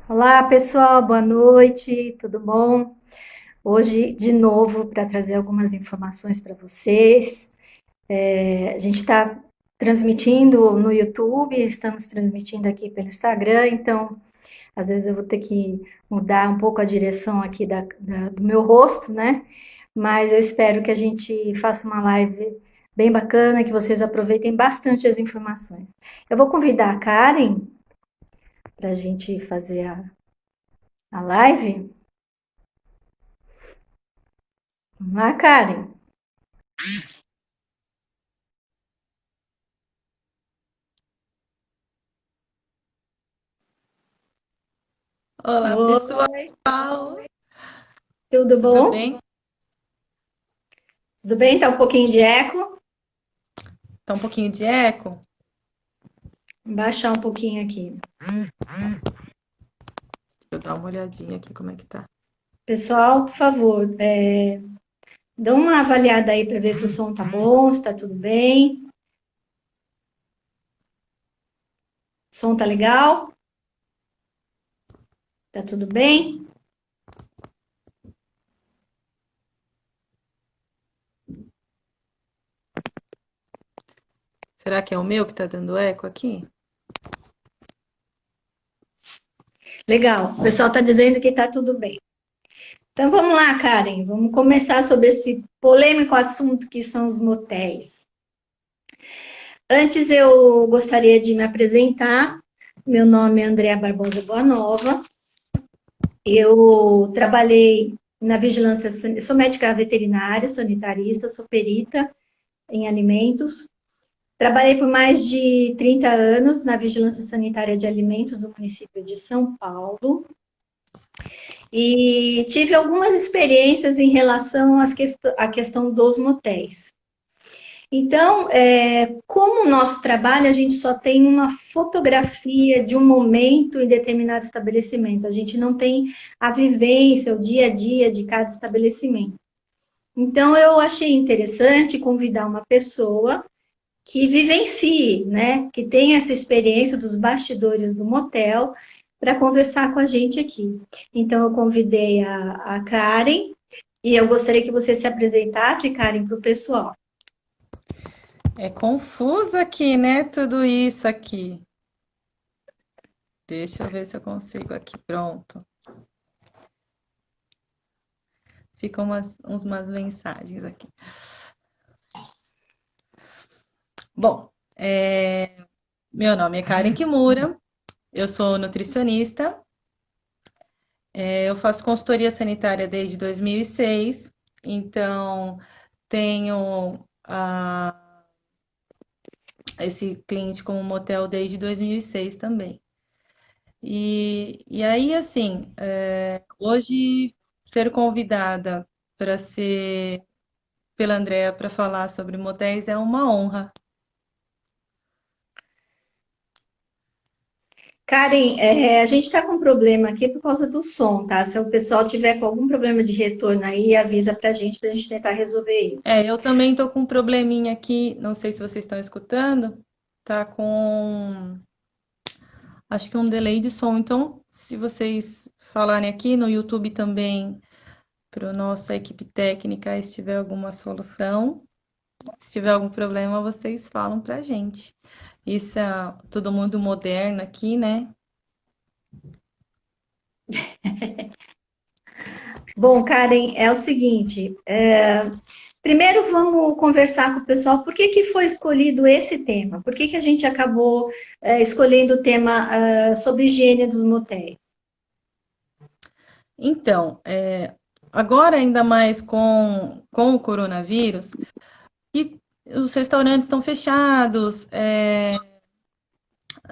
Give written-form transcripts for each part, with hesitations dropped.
Olá, pessoal, boa noite, tudo bom? Hoje, de novo, para trazer algumas informações para vocês. A gente está transmitindo no YouTube, estamos transmitindo aqui pelo Instagram, então, às vezes eu vou ter que mudar um pouco a direção aqui do meu rosto, né? Mas eu espero que a gente faça uma live bem bacana, que vocês aproveitem bastante as informações. Eu vou convidar a Karen para a gente fazer a live. Vamos lá, Karen. Olá, pessoal. Oi, tudo Tudo bom? bem? Tudo bem? Tá um pouquinho de eco? Tá um pouquinho de eco? Vou baixar um pouquinho aqui. Deixa eu dar uma olhadinha aqui como é que tá. Pessoal, por favor, dá uma avaliada aí para ver se o som tá bom, se tá tudo bem. O som tá legal? Tá tudo bem? Será que é o meu que tá dando eco aqui? Legal. O pessoal tá dizendo que tá tudo bem. Então vamos lá, Karen. Vamos começar sobre esse polêmico assunto que são os motéis. Antes eu gostaria de me apresentar. Meu nome é Andréa Barbosa Boanova. Eu trabalhei na vigilância, sou médica veterinária, sanitarista, sou perita em alimentos. Trabalhei por mais de 30 anos na vigilância sanitária de alimentos do município de São Paulo e tive algumas experiências em relação à questão dos motéis. Então, como o nosso trabalho, a gente só tem uma fotografia de um momento em determinado estabelecimento, a gente não tem a vivência, o dia a dia de cada estabelecimento. Então, eu achei interessante convidar uma pessoa que vivencie, né, que tenha essa experiência dos bastidores do motel para conversar com a gente aqui. Então, eu convidei a Karen e eu gostaria que você se apresentasse, Karen, para o pessoal. É confuso aqui, né? Tudo isso aqui. Deixa eu ver se eu consigo aqui. Pronto. Ficam umas mensagens aqui. Bom, meu nome é Karen Kimura, eu sou nutricionista, eu faço consultoria sanitária desde 2006, então tenho esse cliente como motel desde 2006 também. E aí, assim, hoje ser convidada para ser pela Andrea para falar sobre motéis é uma honra. Karen, a gente está com um problema aqui por causa do som, tá? Se o pessoal tiver com algum problema de retorno aí, avisa para a gente tentar resolver isso. Eu também estou com um probleminha aqui, não sei se vocês estão escutando, tá com acho que um delay de som. Então, se vocês falarem aqui no YouTube também para a nossa equipe técnica, se tiver alguma solução, se tiver algum problema, vocês falam para a gente. Isso é todo mundo moderno aqui, né? Bom, Karen, é o seguinte, primeiro vamos conversar com o pessoal por que que foi escolhido esse tema? Por que que a gente acabou escolhendo o tema sobre higiene dos motéis? Então, agora ainda mais com o coronavírus, que os restaurantes estão fechados,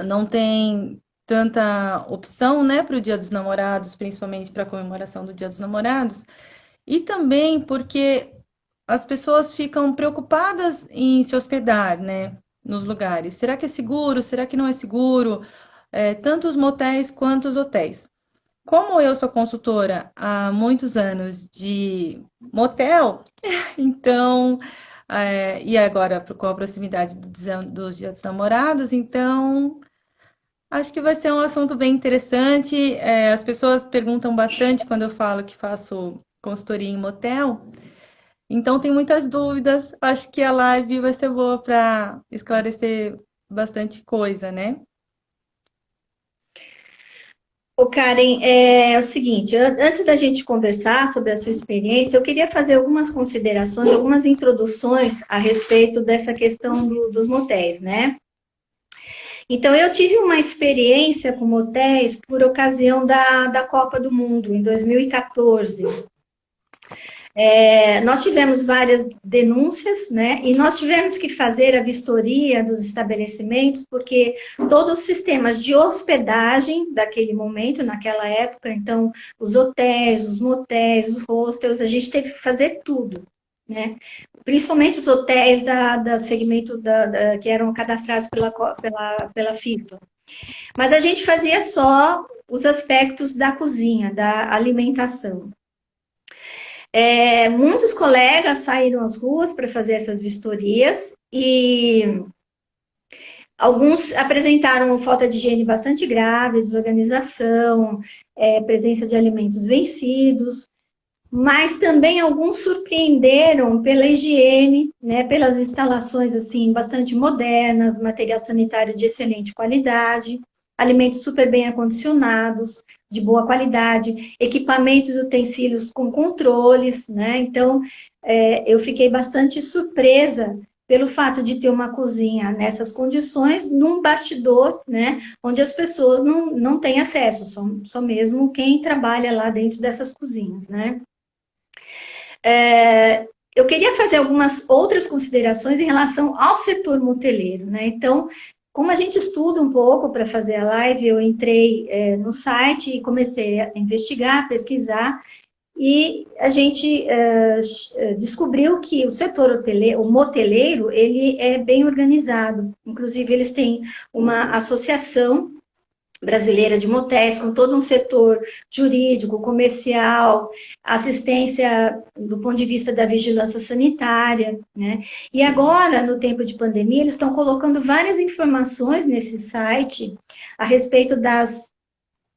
não tem tanta opção, né, para o Dia dos Namorados, principalmente para a comemoração do Dia dos Namorados, e também porque as pessoas ficam preocupadas em se hospedar, né, nos lugares. Será que é seguro? Será que não é seguro? Tanto os motéis quanto os hotéis. Como eu sou consultora há muitos anos de motel, então, e agora com a proximidade do Dia dos Namorados, então Acho que vai ser um assunto bem interessante. As pessoas perguntam bastante quando eu falo que faço consultoria em motel. Então, tem muitas dúvidas. Acho que a live vai ser boa para esclarecer bastante coisa, né? Ô, Karen, é o seguinte, antes da gente conversar sobre a sua experiência, eu queria fazer algumas considerações, algumas introduções a respeito dessa questão dos motéis, né? Então, eu tive uma experiência com motéis por ocasião da Copa do Mundo, em 2014. Nós tivemos várias denúncias, né? E nós tivemos que fazer a vistoria dos estabelecimentos, porque todos os sistemas de hospedagem daquele momento, naquela época, então, os hotéis, os motéis, os hostels, a gente teve que fazer tudo, né? Principalmente os hotéis do segmento que eram cadastrados pela FIFA. Mas a gente fazia só os aspectos da cozinha, da alimentação. Muitos colegas saíram às ruas para fazer essas vistorias e alguns apresentaram falta de higiene bastante grave, desorganização, presença de alimentos vencidos, mas também alguns surpreenderam pela higiene, né, pelas instalações assim bastante modernas, material sanitário de excelente qualidade, alimentos super bem acondicionados, de boa qualidade, equipamentos e utensílios com controles, né? Então, eu fiquei bastante surpresa pelo fato de ter uma cozinha nessas condições, num bastidor, né, onde as pessoas não têm acesso, só mesmo quem trabalha lá dentro dessas cozinhas, né? Eu queria fazer algumas outras considerações em relação ao setor moteleiro, né? Então, como a gente estuda um pouco para fazer a live, eu entrei no site e comecei a investigar, pesquisar, e a gente descobriu que o setor hoteleiro, o moteleiro, ele é bem organizado. Inclusive, eles têm uma associação brasileira de motéis, com todo um setor jurídico, comercial, assistência do ponto de vista da vigilância sanitária, né? E agora, no tempo de pandemia, eles estão colocando várias informações nesse site a respeito das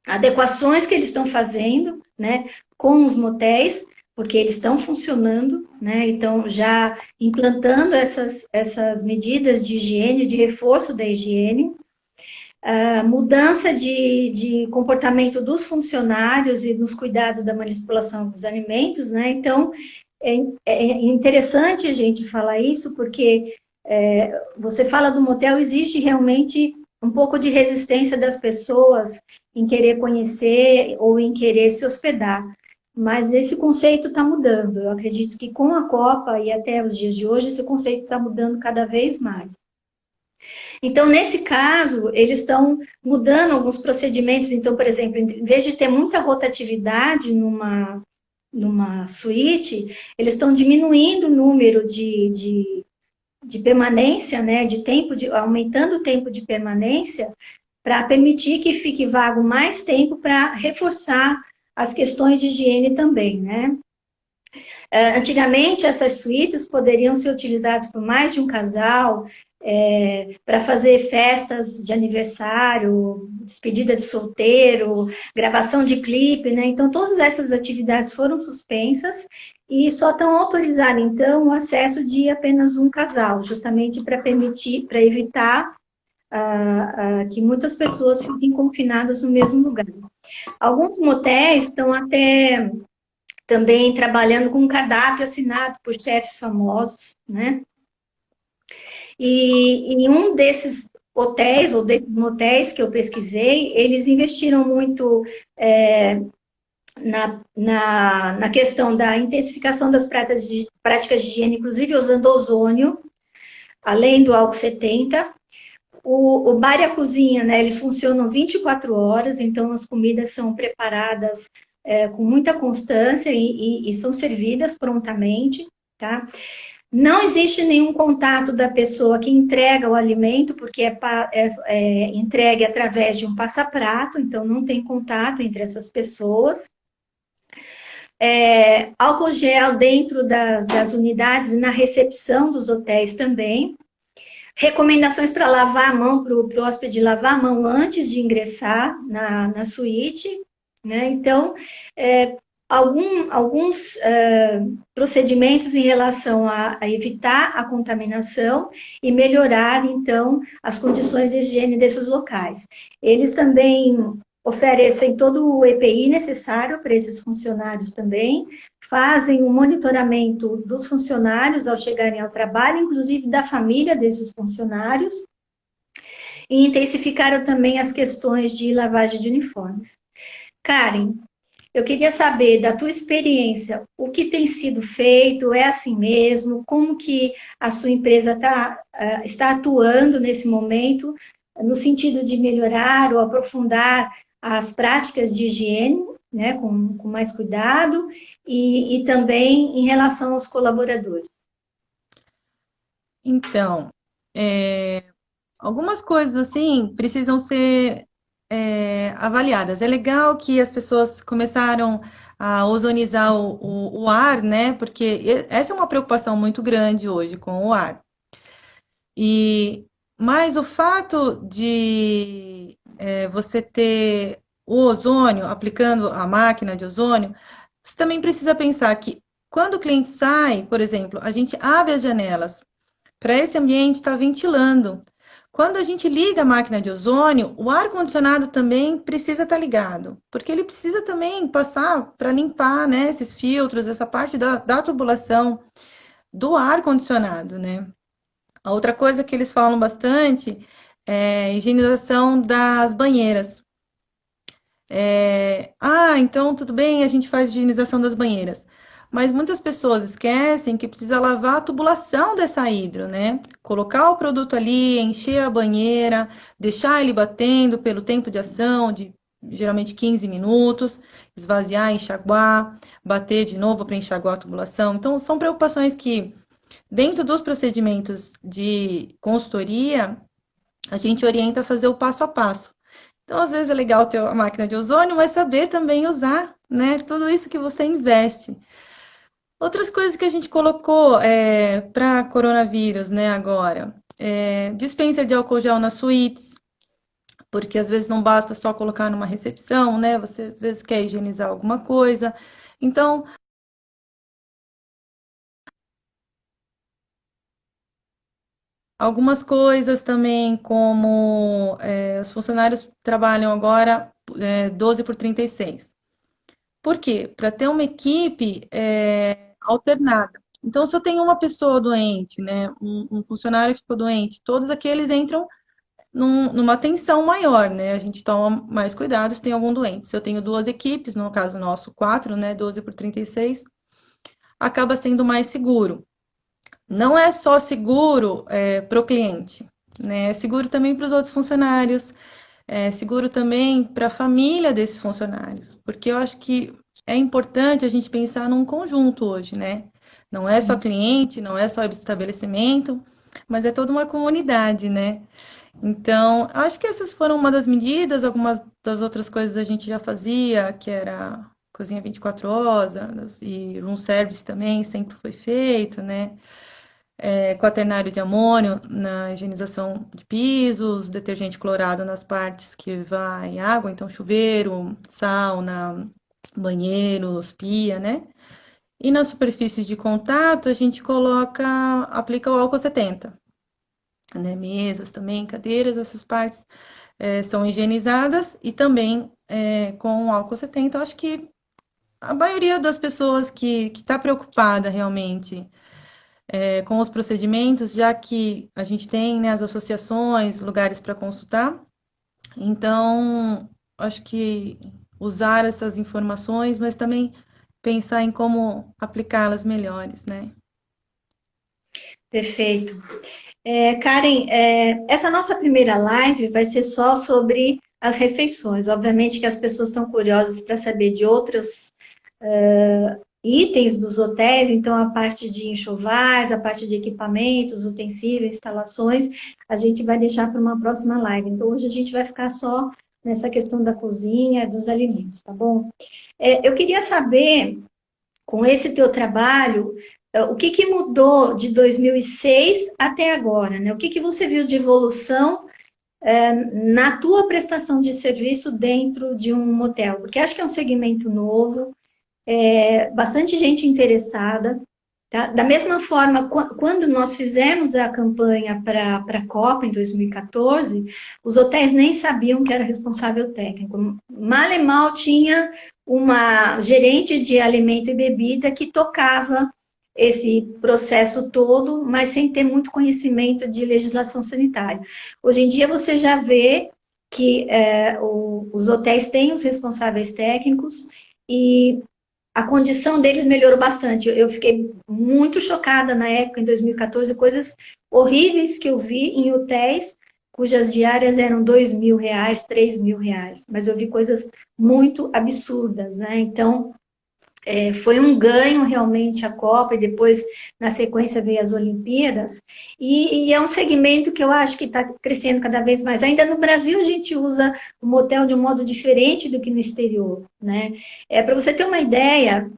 adequações que eles estão fazendo, né, com os motéis, porque eles estão funcionando, né? Então, já implantando essas medidas de higiene, de reforço da higiene, mudança de comportamento dos funcionários e nos cuidados da manipulação dos alimentos, né? Então, é interessante a gente falar isso, porque você fala do motel, existe realmente um pouco de resistência das pessoas em querer conhecer ou em querer se hospedar. Mas esse conceito está mudando. Eu acredito que com a Copa e até os dias de hoje, esse conceito está mudando cada vez mais. Então, nesse caso, eles estão mudando alguns procedimentos. Então, por exemplo, em vez de ter muita rotatividade numa suíte, eles estão diminuindo o número de permanência, né, de tempo, aumentando o tempo de permanência, para permitir que fique vago mais tempo para reforçar as questões de higiene também, né? Antigamente, essas suítes poderiam ser utilizadas por mais de um casal, para fazer festas de aniversário, despedida de solteiro, gravação de clipe, né? Então, todas essas atividades foram suspensas e só estão autorizadas, então, o acesso de apenas um casal, justamente para permitir, para evitar que muitas pessoas fiquem confinadas no mesmo lugar. Alguns motéis estão até também trabalhando com um cardápio assinado por chefes famosos, né? E em um desses hotéis, ou desses motéis que eu pesquisei, eles investiram muito na questão da intensificação das práticas de higiene, inclusive usando ozônio, além do álcool 70. O bar e a cozinha, né, eles funcionam 24 horas, então as comidas são preparadas com muita constância e são servidas prontamente, tá? Não existe nenhum contato da pessoa que entrega o alimento, porque é entregue através de um passaprato, então não tem contato entre essas pessoas. Álcool gel dentro das unidades e na recepção dos hotéis também. Recomendações para lavar a mão, para o hóspede lavar a mão antes de ingressar na suíte, né? Então, alguns procedimentos em relação a evitar a contaminação e melhorar, então, as condições de higiene desses locais. Eles também oferecem todo o EPI necessário para esses funcionários também, fazem o monitoramento dos funcionários ao chegarem ao trabalho, inclusive da família desses funcionários, e intensificaram também as questões de lavagem de uniformes. Karen, eu queria saber da tua experiência, o que tem sido feito, é assim mesmo, como que a sua empresa está atuando nesse momento, no sentido de melhorar ou aprofundar as práticas de higiene, né, com mais cuidado, e também em relação aos colaboradores. Então, algumas coisas assim precisam ser avaliadas. É legal que as pessoas começaram a ozonizar o ar, né? Porque essa é uma preocupação muito grande hoje com o ar. Mas o fato de você ter o ozônio, aplicando a máquina de ozônio, você também precisa pensar que quando o cliente sai, por exemplo, a gente abre as janelas para esse ambiente estar ventilando. Quando a gente liga a máquina de ozônio, o ar-condicionado também precisa estar ligado, porque ele precisa também passar para limpar, né, esses filtros, essa parte da tubulação do ar-condicionado, né? A outra coisa que eles falam bastante é a higienização das banheiras. Então tudo bem, a gente faz higienização das banheiras. Mas muitas pessoas esquecem que precisa lavar a tubulação dessa hidro, né? Colocar o produto ali, encher a banheira, deixar ele batendo pelo tempo de ação de geralmente 15 minutos, esvaziar, enxaguar, bater de novo para enxaguar a tubulação. Então, são preocupações que, dentro dos procedimentos de consultoria, a gente orienta a fazer o passo a passo. Então, às vezes é legal ter a máquina de ozônio, mas saber também usar, né? Tudo isso que você investe. Outras coisas que a gente colocou para coronavírus, né, agora. Dispenser de álcool gel nas suítes, porque às vezes não basta só colocar numa recepção, né? Você às vezes quer higienizar alguma coisa. Então, algumas coisas também, como os funcionários trabalham agora 12 por 36. Por quê? Para ter uma equipe alternada. Então, se eu tenho uma pessoa doente, né, um funcionário que ficou doente, todos aqueles entram numa tensão maior, né? A gente toma mais cuidado se tem algum doente. Se eu tenho duas equipes, no caso nosso, quatro, né, 12 por 36, acaba sendo mais seguro. Não é só seguro para o cliente, né? É seguro também para os outros funcionários, é seguro também para a família desses funcionários, porque eu acho que é importante a gente pensar num conjunto hoje, né? Não é só Sim. cliente, não é só estabelecimento, mas é toda uma comunidade, né? Então, acho que essas foram uma das medidas, algumas das outras coisas a gente já fazia, que era cozinha 24 horas e room service também sempre foi feito, né? Quaternário de amônio na higienização de pisos, detergente clorado nas partes que vai água, então chuveiro, sauna, banheiros, pia, né? E nas superfícies de contato, a gente aplica o álcool 70, né? Mesas também, cadeiras, essas partes são higienizadas e também com o álcool 70. Eu acho que a maioria das pessoas que está preocupada realmente com os procedimentos, já que a gente tem, né, as associações, lugares para consultar. Então, acho que usar essas informações, mas também pensar em como aplicá-las melhores, né? Perfeito. Karen, essa nossa primeira live vai ser só sobre as refeições. Obviamente que as pessoas estão curiosas para saber de outros itens dos hotéis, então a parte de enxovais, a parte de equipamentos, utensílios, instalações, a gente vai deixar para uma próxima live. Então hoje a gente vai ficar só nessa questão da cozinha, dos alimentos, tá bom? Eu queria saber, com esse teu trabalho, o que que mudou de 2006 até agora, né? O que que você viu de evolução na tua prestação de serviço dentro de um motel? Porque acho que é um segmento novo, bastante gente interessada. Tá? Da mesma forma, quando nós fizemos a campanha para a Copa em 2014, os hotéis nem sabiam que era responsável técnico. Mal e mal tinha uma gerente de alimento e bebida que tocava esse processo todo, mas sem ter muito conhecimento de legislação sanitária. Hoje em dia você já vê que os hotéis têm os responsáveis técnicos e a condição deles melhorou bastante. Eu fiquei muito chocada na época, em 2014, coisas horríveis que eu vi em hotéis cujas diárias eram R$ 2.000, R$ 3.000, mas eu vi coisas muito absurdas, né? Então, foi um ganho realmente a Copa e depois, na sequência, veio as Olimpíadas. E é um segmento que eu acho que está crescendo cada vez mais. Ainda no Brasil, a gente usa o motel de um modo diferente do que no exterior, né? Para você ter uma ideia,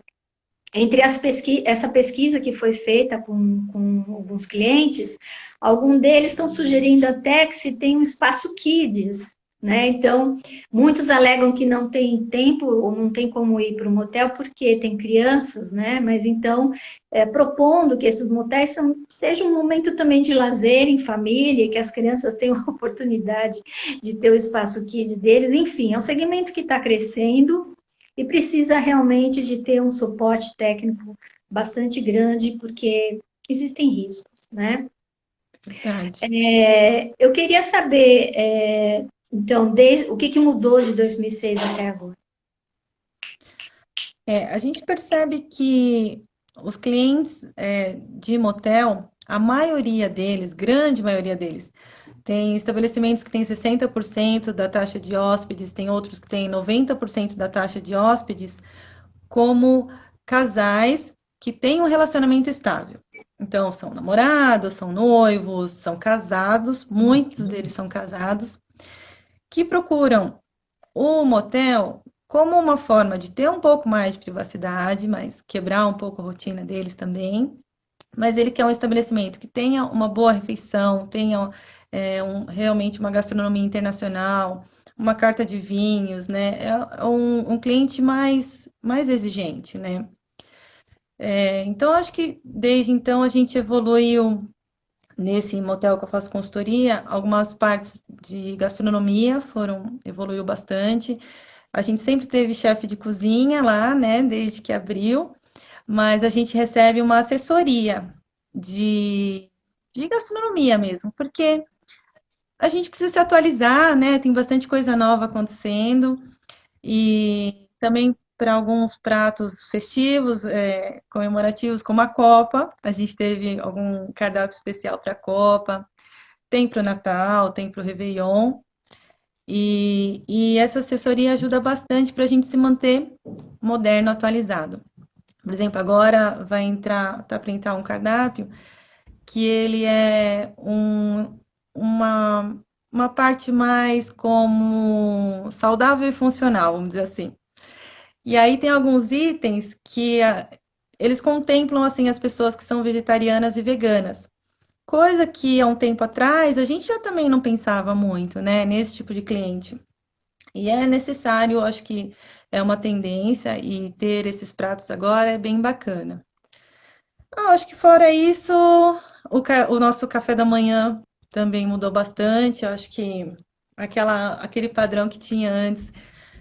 entre essa pesquisa que foi feita com alguns clientes, alguns deles estão sugerindo até que se tem um espaço kids, né? Então, muitos alegam que não tem tempo ou não tem como ir para o motel porque tem crianças, né? Mas então, propondo que esses motéis sejam um momento também de lazer em família, que as crianças tenham a oportunidade de ter o espaço kids deles. Enfim, é um segmento que está crescendo e precisa realmente de ter um suporte técnico bastante grande, porque existem riscos, né? Verdade. Eu queria saber, então, o que que mudou de 2006 até agora? A gente percebe que os clientes de motel, a maioria deles, grande maioria deles, tem estabelecimentos que têm 60% da taxa de hóspedes, tem outros que têm 90% da taxa de hóspedes, como casais que têm um relacionamento estável. Então, são namorados, são noivos, são casados, muitos deles são casados, que procuram o motel como uma forma de ter um pouco mais de privacidade, mas quebrar um pouco a rotina deles também. Mas ele quer um estabelecimento que tenha uma boa refeição, tenha realmente uma gastronomia internacional, uma carta de vinhos, né? É um cliente mais exigente, né? Então, acho que desde então a gente evoluiu nesse motel que eu faço consultoria, algumas partes de gastronomia evoluiu bastante. A gente sempre teve chefe de cozinha lá, né, desde que abriu, mas a gente recebe uma assessoria de, de gastronomia mesmo, porque a gente precisa se atualizar, né? Tem bastante coisa nova acontecendo e também para alguns pratos festivos, comemorativos, como a Copa, a gente teve algum cardápio especial para a Copa, tem para o Natal, tem para o Réveillon. E essa assessoria ajuda bastante para a gente se manter moderno, atualizado. Por exemplo, agora tá para entrar um cardápio que ele é uma parte mais como saudável e funcional, vamos dizer assim. E aí tem alguns itens que eles contemplam assim as pessoas que são vegetarianas e veganas. Coisa que há um tempo atrás a gente já também não pensava muito, né, nesse tipo de cliente. E é necessário, acho que é uma tendência e ter esses pratos agora é bem bacana. Acho que fora isso, o nosso café da manhã também mudou bastante. Eu acho que aquele padrão que tinha antes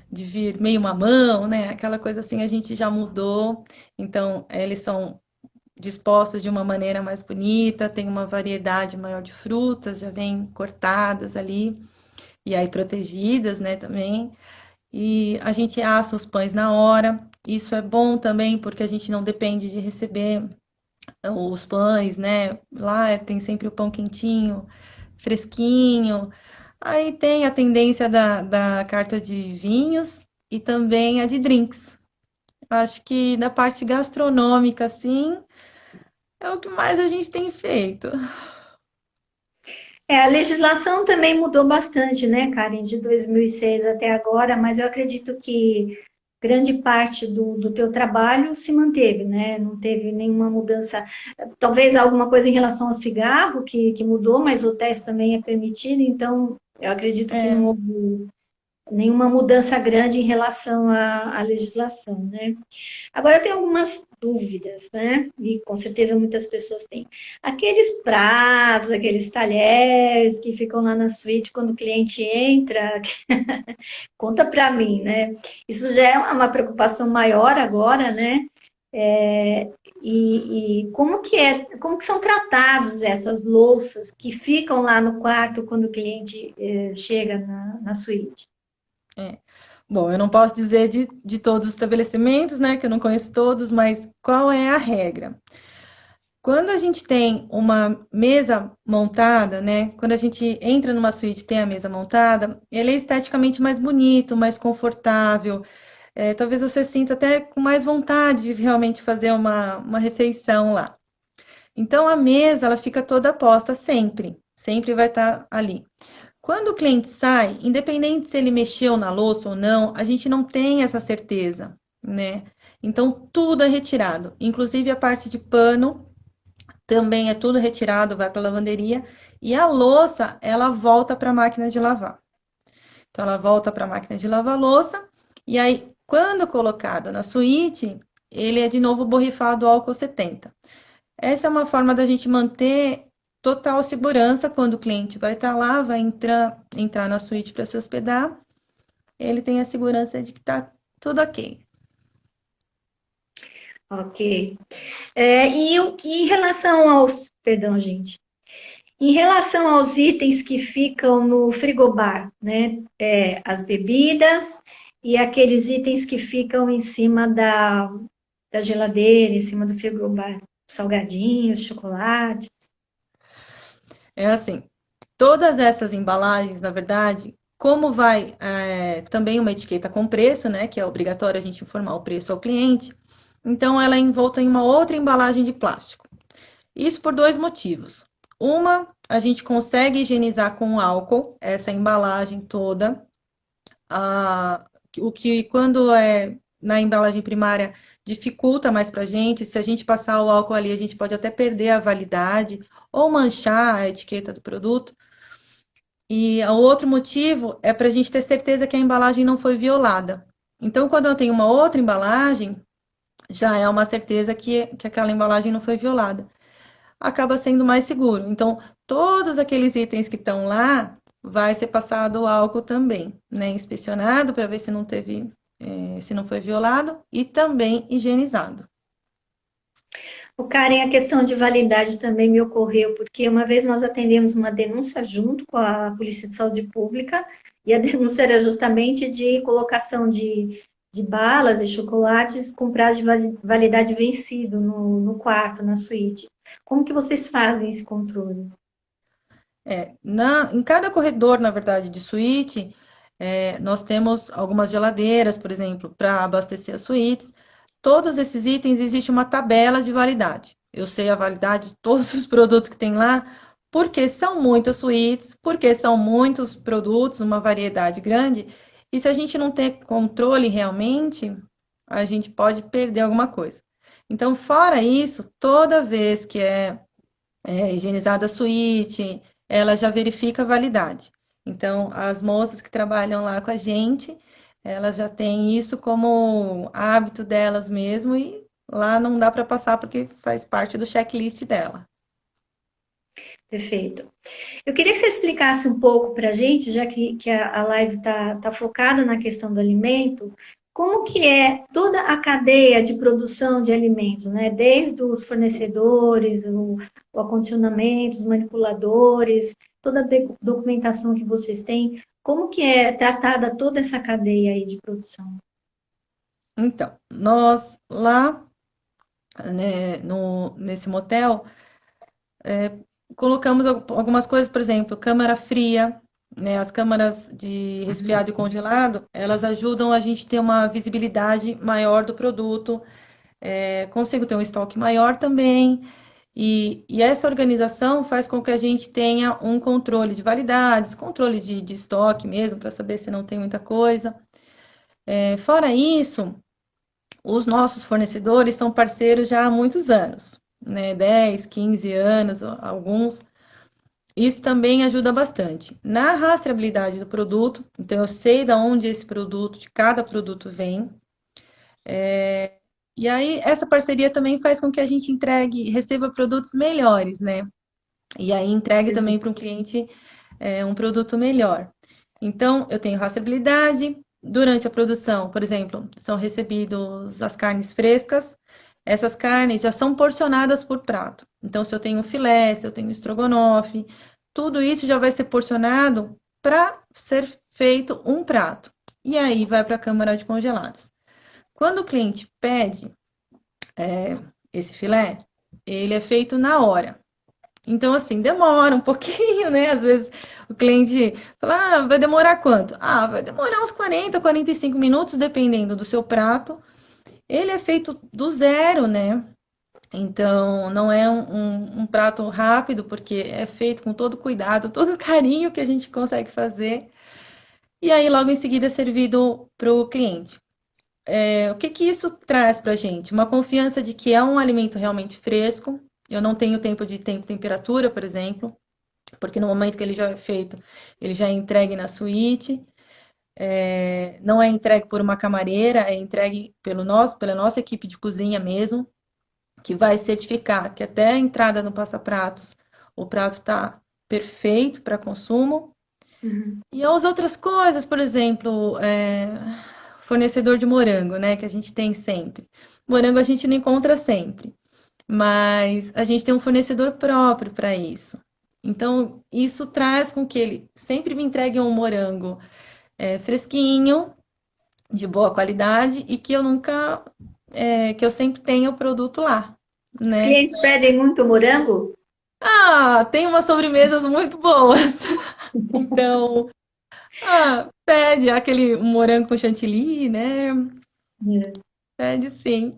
de vir meio mamão, né? Aquela coisa assim, a gente já mudou. Então, eles são dispostos de uma maneira mais bonita, tem uma variedade maior de frutas, já vêm cortadas ali, e aí protegidas, né, também. E a gente assa os pães na hora. Isso é bom também, porque a gente não depende de receber os pães, né? Lá tem sempre o pão quentinho, fresquinho. Aí tem a tendência da carta de vinhos e também a de drinks. Acho que da parte gastronômica, assim, é o que mais a gente tem feito. A legislação também mudou bastante, né, Karen, de 2006 até agora, mas eu acredito que grande parte do teu trabalho se manteve, né? Não teve nenhuma mudança. Talvez alguma coisa em relação ao cigarro que mudou, mas o teste também é permitido, então eu acredito que não É, houve nenhuma mudança grande em relação à legislação, né? Agora eu tenho algumas dúvidas, né? E com certeza muitas pessoas têm. Aqueles pratos, aqueles talheres que ficam lá na suíte quando o cliente entra, conta para mim, né? Isso já é uma preocupação maior agora, né? É, e como que são tratados essas louças que ficam lá no quarto quando o cliente chega na suíte? é. Bom, eu não posso dizer de todos os estabelecimentos, né, que eu não conheço todos, mas qual é a regra? Quando a gente tem uma mesa montada, né? Quando a gente entra numa suíte e tem a mesa montada, ele é esteticamente mais bonito, mais confortável. Talvez você sinta até com mais vontade de realmente fazer uma refeição lá. Então a mesa ela fica toda posta sempre, sempre vai estar ali. Quando o cliente sai, independente se ele mexeu na louça ou não, a gente não tem essa certeza, né? Então tudo é retirado, inclusive a parte de pano também é tudo retirado, vai para a lavanderia e a louça ela volta para a máquina de lavar. Então ela volta para a máquina de lavar louça e aí quando colocado na suíte, ele é de novo borrifado álcool 70. Essa é uma forma da gente manter total segurança quando o cliente vai estar lá, vai entrar na suíte para se hospedar, ele tem a segurança de que está tudo ok. Ok. E em relação aos, perdão, gente, em relação aos itens que ficam no frigobar, né? As bebidas e aqueles itens que ficam em cima da geladeira, em cima do frigobar, salgadinhos, chocolate. É assim, todas essas embalagens, na verdade, como vai também uma etiqueta com preço, né, que é obrigatório a gente informar o preço ao cliente, então ela é envolta em uma outra embalagem de plástico. Isso por dois motivos. Uma, a gente consegue higienizar com álcool essa embalagem toda, o que quando é na embalagem primária dificulta mais para a gente. Se a gente passar o álcool ali, a gente pode até perder a validade ou manchar a etiqueta do produto. E o outro motivo é para a gente ter certeza que a embalagem não foi violada. Então, quando eu tenho uma outra embalagem, já é uma certeza que aquela embalagem não foi violada. Acaba sendo mais seguro. Então, todos aqueles itens que estão lá, vai ser passado o álcool também, né? Inspecionado para ver se não teve, se não foi violado e também higienizado. O Karen, a questão de validade também me ocorreu, porque uma vez nós atendemos uma denúncia junto com a Polícia de Saúde Pública, e a denúncia era justamente de colocação de balas e chocolates com prazo de validade vencido no quarto, na suíte. Como que vocês fazem esse controle? Em cada corredor, na verdade, de suíte, nós temos algumas geladeiras, por exemplo, para abastecer as suítes. Todos esses itens existe uma tabela de validade. Eu sei a validade de todos os produtos que tem lá, porque são muitas suítes, porque são muitos produtos, uma variedade grande. E se a gente não ter controle realmente, a gente pode perder alguma coisa. Então, fora isso, toda vez que higienizada a suíte, ela já verifica a validade. Então, as moças que trabalham lá com a gente, elas já têm isso como hábito delas mesmo e lá não dá para passar porque faz parte do checklist dela. Perfeito. Eu queria que você explicasse um pouco para a gente, já que a live está focada na questão do alimento, como que é toda a cadeia de produção de alimentos, né? Desde os fornecedores, o acondicionamento, os manipuladores, toda a documentação que vocês têm, como que é tratada toda essa cadeia aí de produção? Então, nós lá, né, nesse motel, colocamos algumas coisas, por exemplo, câmara fria, né? As câmaras de resfriado e congelado, elas ajudam a gente ter uma visibilidade maior do produto, consigo ter um estoque maior também. E essa organização faz com que a gente tenha um controle de validades, controle de estoque mesmo, para saber se não tem muita coisa. Fora isso, os nossos fornecedores são parceiros já há muitos anos, né? 10, 15 anos, alguns. Isso também ajuda bastante. Na rastreabilidade do produto, então eu sei de onde esse produto, de cada produto vem. E aí, essa parceria também faz com que a gente entregue, receba produtos melhores, né? E aí entregue também Sim. para o cliente um produto melhor. Então, eu tenho rastreabilidade. Durante a produção, por exemplo, são recebidos as carnes frescas. Essas carnes já são porcionadas por prato. Então, se eu tenho filé, se eu tenho estrogonofe, tudo isso já vai ser porcionado para ser feito um prato. E aí vai para a câmara de congelados. Quando o cliente pede esse filé, ele é feito na hora. Então, assim, demora um pouquinho, né? Às vezes o cliente fala, vai demorar quanto? Vai demorar uns 45 minutos, dependendo do seu prato. Ele é feito do zero, né? Então, não é um prato rápido, porque é feito com todo cuidado, todo carinho que a gente consegue fazer. E aí, logo em seguida, é servido para o cliente. O que que isso traz para a gente? Uma confiança de que é um alimento realmente fresco. Eu não tenho tempo de temperatura, por exemplo, porque no momento que ele já é feito, ele já é entregue na suíte. Não é entregue por uma camareira, é entregue pela nossa equipe de cozinha mesmo, que vai certificar que até a entrada no passapratos o prato está perfeito para consumo. Uhum. E as outras coisas, por exemplo, fornecedor de morango, né, que a gente tem sempre. Morango a gente não encontra sempre, mas a gente tem um fornecedor próprio para isso. Então, isso traz com que ele sempre me entregue um morango fresquinho, de boa qualidade e que eu nunca, que eu sempre tenha o produto lá, Os né? clientes pedem muito morango? Tem umas sobremesas muito boas. Então, pede aquele morango com chantilly, né? É. Pede sim.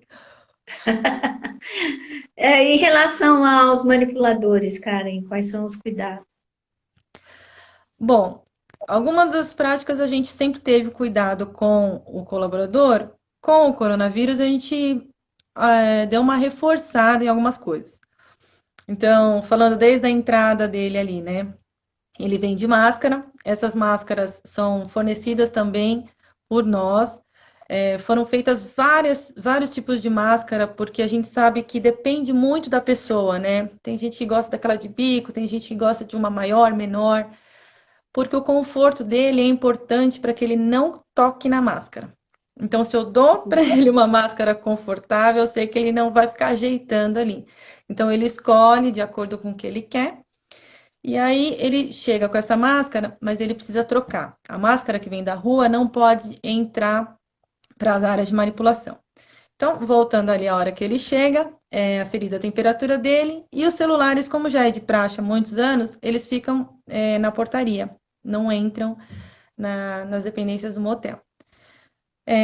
Em relação aos manipuladores, Karen, quais são os cuidados? Bom, algumas das práticas a gente sempre teve cuidado com o colaborador. Com o coronavírus, a gente deu uma reforçada em algumas coisas. Então, falando desde a entrada dele ali, né? Ele vende máscara, essas máscaras são fornecidas também por nós. Foram feitas vários tipos de máscara, porque a gente sabe que depende muito da pessoa, né? Tem gente que gosta daquela de bico, tem gente que gosta de uma maior, menor, porque o conforto dele é importante para que ele não toque na máscara. Então, se eu dou para ele uma máscara confortável, eu sei que ele não vai ficar ajeitando ali. Então, ele escolhe de acordo com o que ele quer. E aí ele chega com essa máscara, mas ele precisa trocar. A máscara que vem da rua não pode entrar para as áreas de manipulação. Então, voltando ali a hora que ele chega, aferida a temperatura dele e os celulares, como já é de praxe há muitos anos, eles ficam na portaria, não entram nas dependências do motel.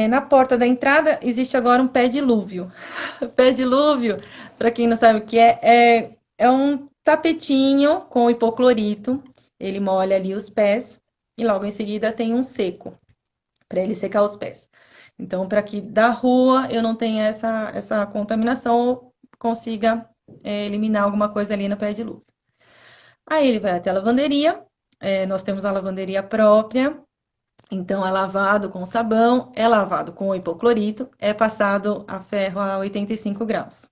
Na porta da entrada existe agora um pé dilúvio. Pé dilúvio, para quem não sabe o que é um tapetinho com hipoclorito. Ele molha ali os pés e logo em seguida tem um seco para ele secar os pés. Então, para que da rua eu não tenha essa contaminação ou consiga eliminar alguma coisa ali no pé dilúvio. Aí ele vai até a lavanderia. Nós temos a lavanderia própria. Então, é lavado com sabão, é lavado com hipoclorito, é passado a ferro a 85 graus.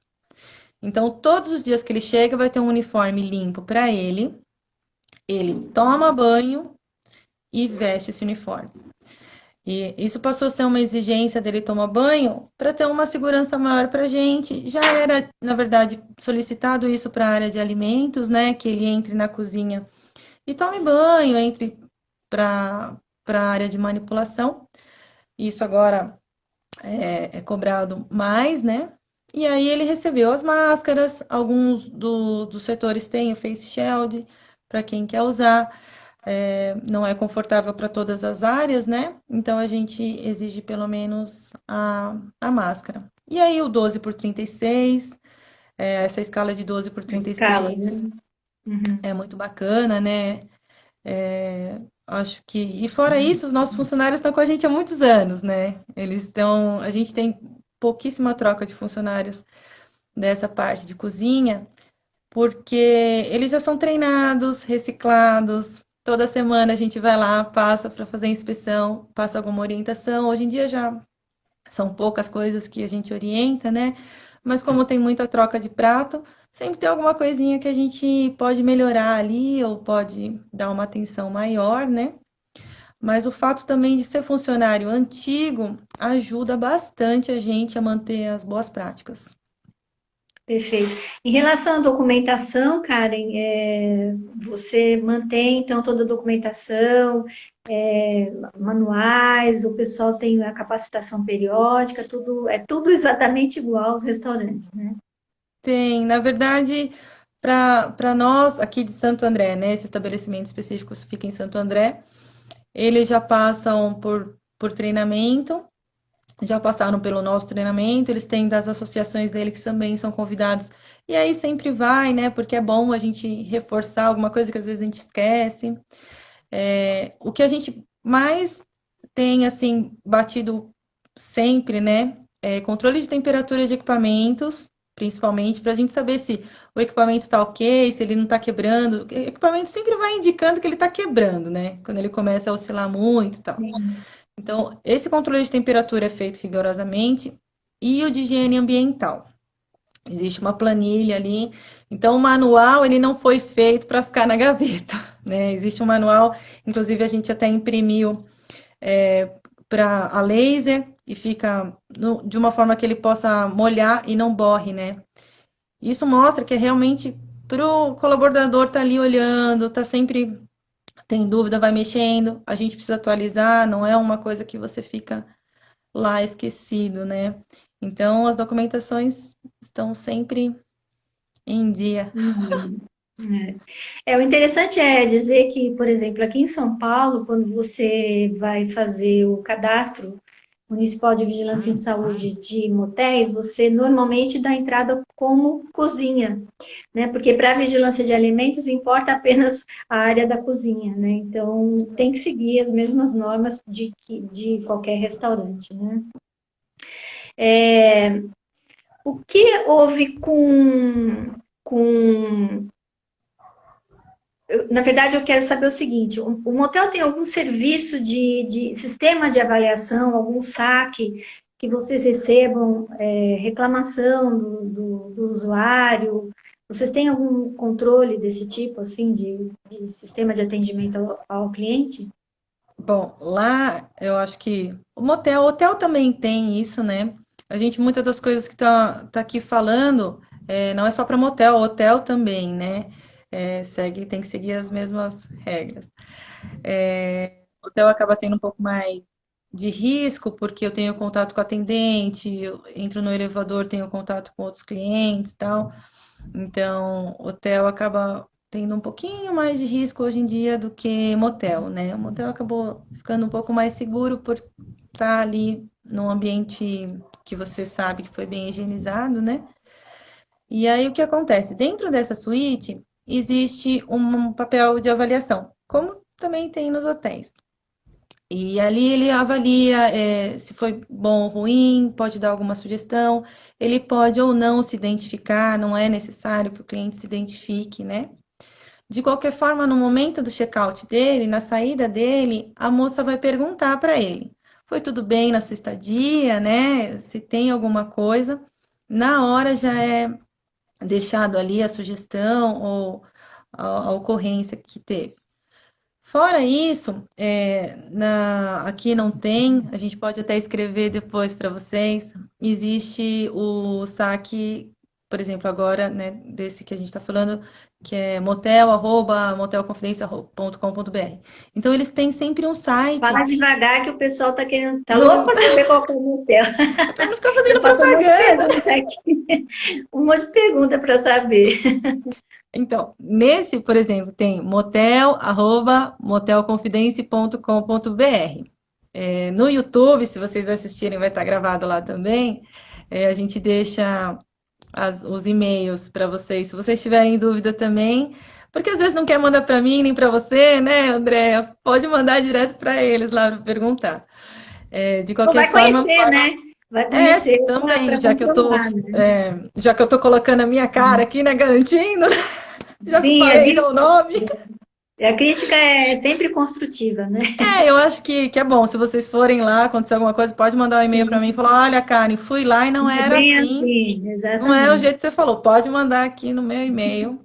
Então, todos os dias que ele chega, vai ter um uniforme limpo para ele. Ele toma banho e veste esse uniforme. E isso passou a ser uma exigência dele tomar banho para ter uma segurança maior para a gente. Já era, na verdade, solicitado isso para a área de alimentos, né? Que ele entre na cozinha e tome banho, entre para a área de manipulação. Isso agora é cobrado mais, né? E aí ele recebeu as máscaras, alguns dos setores têm o face shield para quem quer usar. Não é confortável para todas as áreas, né? Então a gente exige pelo menos a máscara. E aí o 12 por 36, essa escala de 12 por A escala, 36 né? Uhum. é muito bacana, né? acho que. E fora isso, os nossos funcionários estão com a gente há muitos anos, né? Eles estão. A gente tem pouquíssima troca de funcionários dessa parte de cozinha, porque eles já são treinados, reciclados. Toda semana a gente vai lá, passa para fazer inspeção, passa alguma orientação. Hoje em dia já são poucas coisas que a gente orienta, né? Mas como tem muita troca de prato, sempre tem alguma coisinha que a gente pode melhorar ali ou pode dar uma atenção maior, né? Mas o fato também de ser funcionário antigo ajuda bastante a gente a manter as boas práticas. Perfeito. Em relação à documentação, Karen, você mantém então toda a documentação, manuais, o pessoal tem a capacitação periódica, tudo é tudo exatamente igual aos restaurantes, né? Tem, na verdade, para nós aqui de Santo André, né? Esse estabelecimento específico fica em Santo André, eles já passam por treinamento, já passaram pelo nosso treinamento, eles têm das associações dele que também são convidados. E aí sempre vai, né? Porque é bom a gente reforçar alguma coisa que às vezes a gente esquece. O que a gente mais tem, assim, batido sempre, né? É controle de temperatura de equipamentos, principalmente, para a gente saber se o equipamento está ok, se ele não está quebrando. O equipamento sempre vai indicando que ele está quebrando, né? Quando ele começa a oscilar muito e tal. Sim. Então, esse controle de temperatura é feito rigorosamente e o de higiene ambiental. Existe uma planilha ali. Então, o manual ele não foi feito para ficar na gaveta, né? Existe um manual, inclusive a gente até imprimiu para a laser e fica de uma forma que ele possa molhar e não borre, né? Isso mostra que é realmente para o colaborador estar ali olhando, tá sempre tem dúvida, vai mexendo, a gente precisa atualizar, não é uma coisa que você fica lá esquecido, né? Então, as documentações estão sempre em dia. Uhum. O interessante é dizer que, por exemplo, aqui em São Paulo, quando você vai fazer o cadastro municipal de vigilância em saúde de motéis, você normalmente dá entrada como cozinha, né? Porque para a vigilância de alimentos importa apenas a área da cozinha, né? Então tem que seguir as mesmas normas de qualquer restaurante, né? O que houve com na verdade, eu quero saber o seguinte: o motel tem algum serviço de sistema de avaliação, algum saque que vocês recebam reclamação do usuário? Vocês têm algum controle desse tipo, assim, de sistema de atendimento ao cliente? Bom, lá eu acho que o hotel também tem isso, né? A gente, muitas das coisas que tá aqui falando, não é só para motel, hotel também, né? Tem que seguir as mesmas regras. O hotel acaba sendo um pouco mais de risco, porque eu tenho contato com o atendente, eu entro no elevador, tenho contato com outros clientes e tal. Então, hotel acaba tendo um pouquinho mais de risco hoje em dia do que motel, né? O motel acabou ficando um pouco mais seguro por estar ali num ambiente que você sabe que foi bem higienizado, né? E aí o que acontece? Dentro dessa suíte existe um papel de avaliação, como também tem nos hotéis. E ali ele avalia se foi bom ou ruim, pode dar alguma sugestão, ele pode ou não se identificar, não é necessário que o cliente se identifique, né? De qualquer forma, no momento do check-out dele, na saída dele, a moça vai perguntar para ele: foi tudo bem na sua estadia, né? Se tem alguma coisa, na hora já é deixado ali a sugestão ou a ocorrência que teve. Fora isso, aqui não tem, a gente pode até escrever depois para vocês. Existe o saque, por exemplo, agora, né, desse que a gente está falando, que é motel@motelconfidencia.com.br. Então, eles têm sempre um Fala site. devagar que o pessoal tá querendo, tá louco Não, para saber qual que é o motel. é para não ficar Já fazendo passou um monte de propaganda. pergunta aqui, um monte de pergunta para saber. Então, nesse, por exemplo, tem motel@motelconfidence.com.br. No YouTube, se vocês assistirem, vai estar gravado lá também. A gente deixa os e-mails para vocês, se vocês tiverem dúvida também, porque às vezes não quer mandar para mim nem para você, né, Andréia? Pode mandar direto para eles lá para perguntar. De Ou qualquer vai forma, conhecer, né? Vai conhecer também, para comprovar, né? já que eu tô colocando a minha cara aqui, né, garantindo, já que Sim, falei já o nome. a crítica é sempre construtiva, né? Eu acho que é bom. Se vocês forem lá, acontecer alguma coisa, pode mandar um e-mail para mim e Sim, falar: olha, Karen, fui lá e não não é era bem assim. assim, Não é o exatamente. jeito que você falou. Pode mandar aqui no meu e-mail.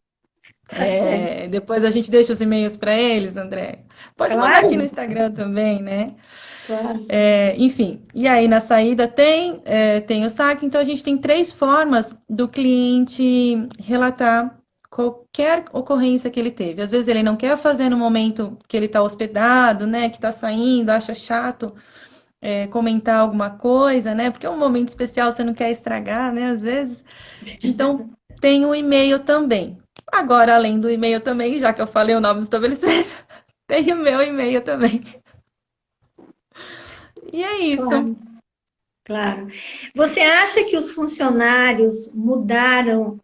Tá certo. Depois a gente deixa os e-mails para eles, André. Pode mandar aqui no Claro, Instagram também, né? claro. Enfim, e aí na saída tem o saque, então a gente tem três formas do cliente relatar qualquer ocorrência que ele teve. Às vezes ele não quer fazer no momento que ele está hospedado, né? Que está saindo, acha chato comentar alguma coisa, né? Porque é um momento especial, você não quer estragar, né? Às vezes. Então tem o e-mail também. Agora, além do e-mail também, já que eu falei o nome do estabelecimento, tem o meu e-mail também. E é isso. Claro, claro. Você acha que os funcionários mudaram,